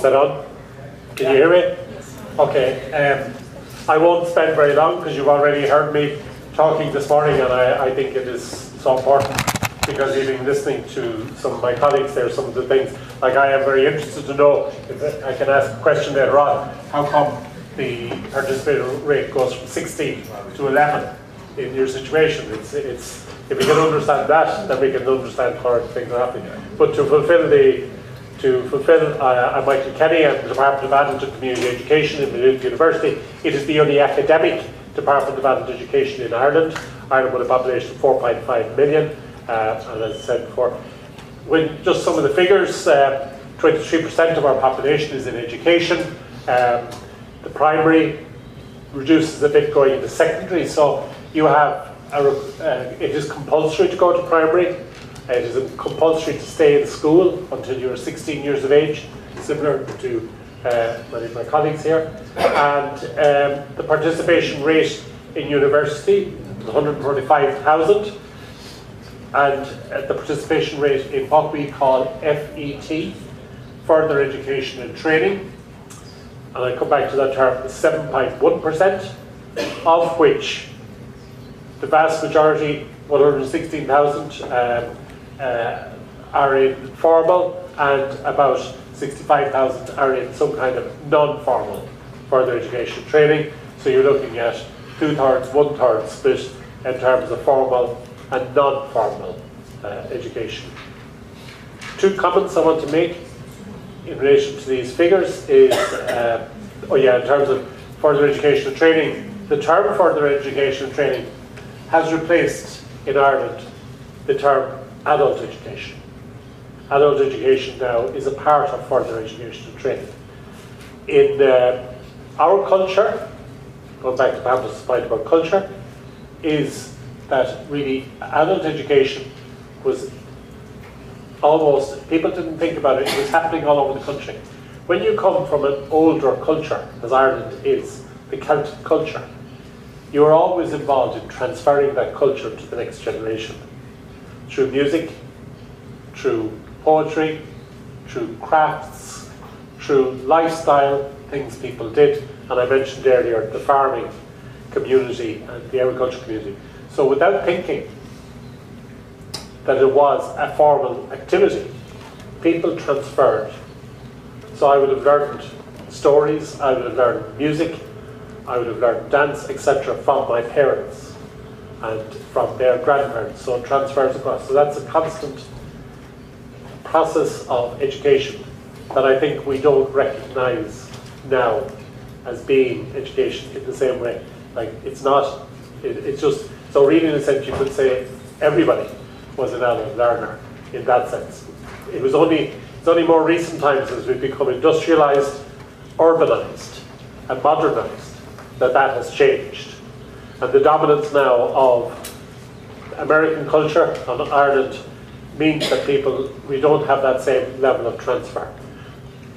Is that on? Can you hear me? Yes. Okay. I won't spend very long because you've already heard me talking this morning, and I think it is so important because even listening to some of my colleagues there, some of the things, like I am very interested to know, if I can ask a question later on, how come the participation rate goes from 16 to 11 in your situation? It's if we can understand that, then we can understand how things are happening. But to fulfill I'm Michael Kenny. I'm the Department of Adult and Community Education in Maynooth University. It is the only academic department of adult education in Ireland. Ireland with a population of 4.5 million, and as I said before, when just some of the figures, 23% of our population is in education. The primary reduces a bit going into secondary, so you have it is compulsory to go to primary. It is compulsory to stay in school until you're 16 years of age, similar to many of my colleagues here. And the participation rate in university is 135,000. And the participation rate in what we call FET, further education and training, and I come back to that term, is 7.1%, of which the vast majority, 116,000, are in formal, and about 65,000 are in some kind of non-formal further education training. So you're looking at 2/3, 1/3 split in terms of formal and non-formal education. Two comments I want to make in relation to these figures is, in terms of further education and training, the term further education and training has replaced in Ireland the term adult education. Adult education now is a part of further education and training. In our culture, going back to Pamela's point about culture, is that really adult education was almost, people didn't think about it, it was happening all over the country. When you come from an older culture, as Ireland is, the Celtic culture, you are always involved in transferring that culture to the next generation. Through music, through poetry, through crafts, through lifestyle, things people did, and I mentioned earlier the farming community and the agriculture community. So without thinking that it was a formal activity, people transferred. So I would have learned stories, I would have learned music, I would have learned dance, etc. from my parents and from their grandparents, so it transfers across. So that's a constant process of education that I think we don't recognise now as being education in the same way. Like, it's not, it's just, so really in a sense you could say everybody was an adult learner in that sense. It's only more recent times as we've become industrialised, urbanised and modernised that has changed. And the dominance now of American culture on Ireland means that we don't have that same level of transfer.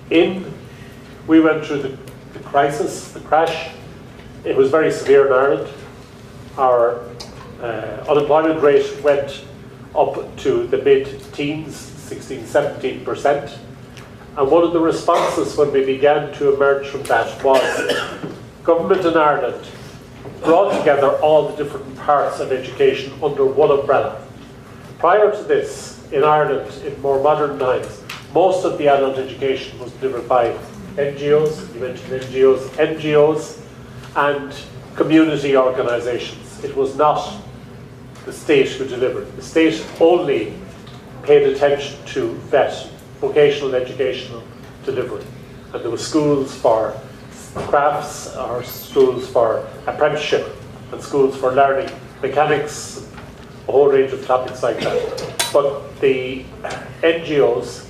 We went through the crisis, the crash. It was very severe in Ireland. Our unemployment rate went up to the mid-teens, 16, 17%. And one of the responses when we began to emerge from that was government in Ireland brought together all the different parts of education under one umbrella. Prior to this, in Ireland, in more modern times, most of the adult education was delivered by NGOs, you mentioned NGOs and community organisations. It was not the state who delivered. The state only paid attention to that vocational educational delivery. And there were schools for crafts, or schools for apprenticeship, and schools for learning mechanics, a whole range of topics like that. But the NGOs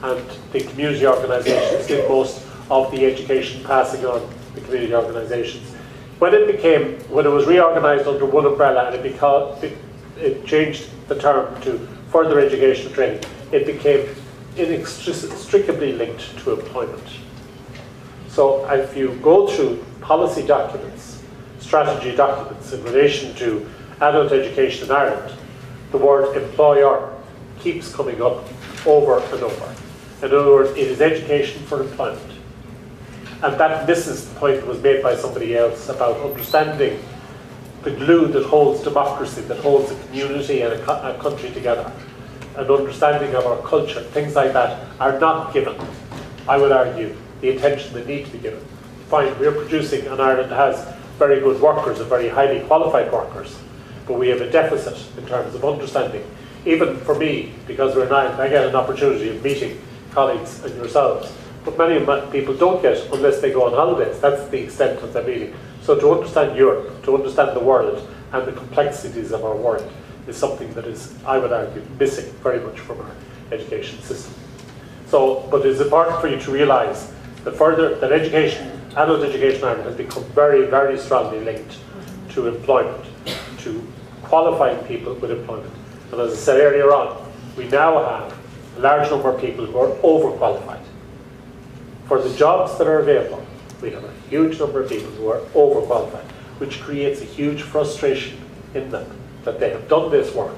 and the community organisations did most of the education passing on the community organisations. When it was reorganised under one umbrella and it changed the term to further education and training, it became inextricably linked to employment. So if you go through policy documents, strategy documents in relation to adult education in Ireland, the word employer keeps coming up over and over. In other words, it is education for employment. And this is the point that was made by somebody else about understanding the glue that holds democracy, that holds a community and a country together. An understanding of our culture, things like that, are not given, I would argue, the attention they need to be given. Fine, we're producing, and Ireland has very good workers and very highly qualified workers, but we have a deficit in terms of understanding. Even for me, because we're in Ireland, I get an opportunity of meeting colleagues and yourselves, but many of people don't get unless they go on holidays. That's the extent of their meeting. So to understand Europe, to understand the world and the complexities of our world is something that is, I would argue, missing very much from our education system. So, but it's important for you to realise that that education, adult education in Ireland has become very, very strongly linked to employment, to qualifying people with employment. And as I said earlier on, we now have a large number of people who are overqualified. For the jobs that are available, we have a huge number of people who are overqualified, which creates a huge frustration in them that they have done this work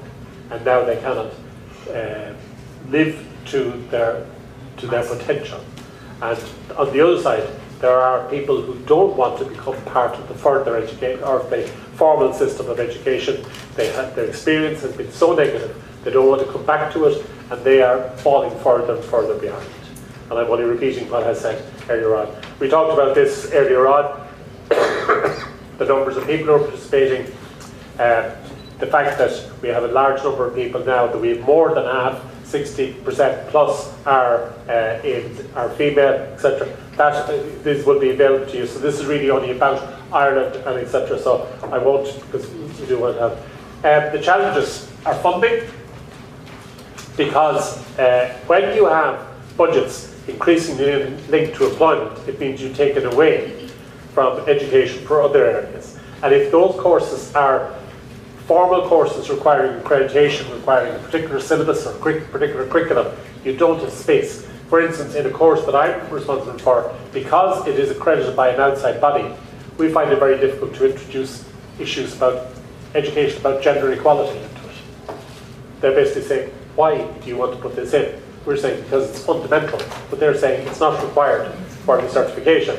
and now they cannot live to their potential. And on the other side, there are people who don't want to become part of the further education or the formal system of education. Their experience has been so negative, they don't want to come back to it, and they are falling further and further behind. And I'm only repeating what I said earlier on. We talked about this earlier on, the numbers of people who are participating, the fact that we have a large number of people now, that we have more than half, 60% plus are female, etc. This will be available to you. So this is really only about Ireland and etc. So I won't, because we do want to have. The challenges are funding, because when you have budgets increasingly linked to employment, it means you take it away from education for other areas. And if those courses are formal courses requiring accreditation, requiring a particular syllabus or particular curriculum, you don't have space. For instance, in a course that I'm responsible for, because it is accredited by an outside body, we find it very difficult to introduce issues about education, about gender equality into it. They're basically saying, why do you want to put this in? We're saying because it's fundamental, but they're saying it's not required for the certification.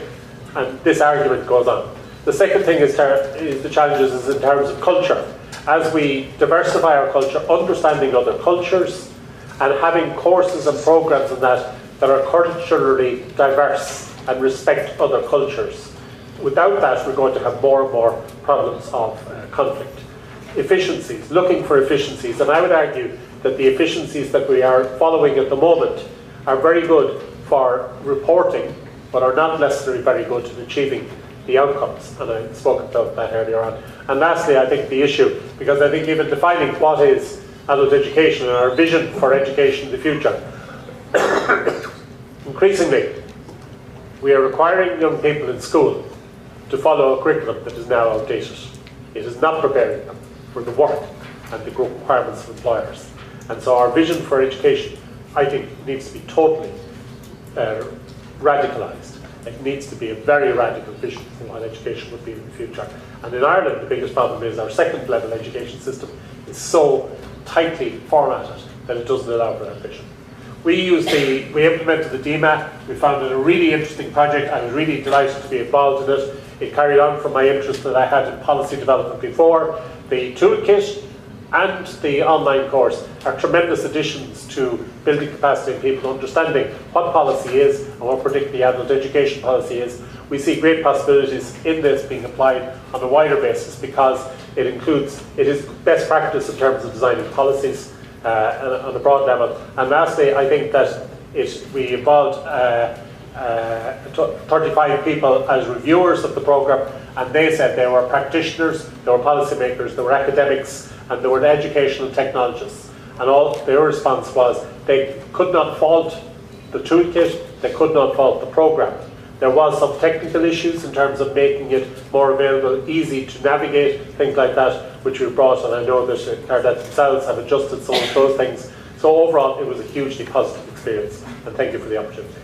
And this argument goes on. The second thing is the challenges is in terms of culture. As we diversify our culture, understanding other cultures, and having courses and programs in that are culturally diverse and respect other cultures. Without that, we're going to have more and more problems of conflict. Efficiencies, looking for efficiencies, and I would argue that the efficiencies that we are following at the moment are very good for reporting, but are not necessarily very good in achieving the outcomes, and I spoke about that earlier on. And lastly, I think the issue, because I think even defining what is adult education and our vision for education in the future, increasingly we are requiring young people in school to follow a curriculum that is now outdated. It is not preparing them for the work and the requirements of employers. And so our vision for education, I think, needs to be totally radicalised. It needs to be a very radical vision for what education would be in the future. And in Ireland, the biggest problem is our second level education system is so tightly formatted that it doesn't allow for that vision. We implemented the DIMA. We found it a really interesting project. I was really delighted to be involved in it. It carried on from my interest that I had in policy development before. The toolkit and the online course are tremendous additions to building capacity in people understanding what policy is and what particularly adult education policy is. We see great possibilities in this being applied on a wider basis because it is best practice in terms of designing policies on a broad level. And lastly, I think that we involved 35 people as reviewers of the programme, and they said they were practitioners, they were policymakers, they were academics, and they were educational technologists. And all their response was they could not fault the toolkit, they could not fault the programme. There was some technical issues in terms of making it more available, easy to navigate, things like that, which we brought, and I know that Cardette themselves have adjusted some of those things. So overall, it was a hugely positive experience, and thank you for the opportunity.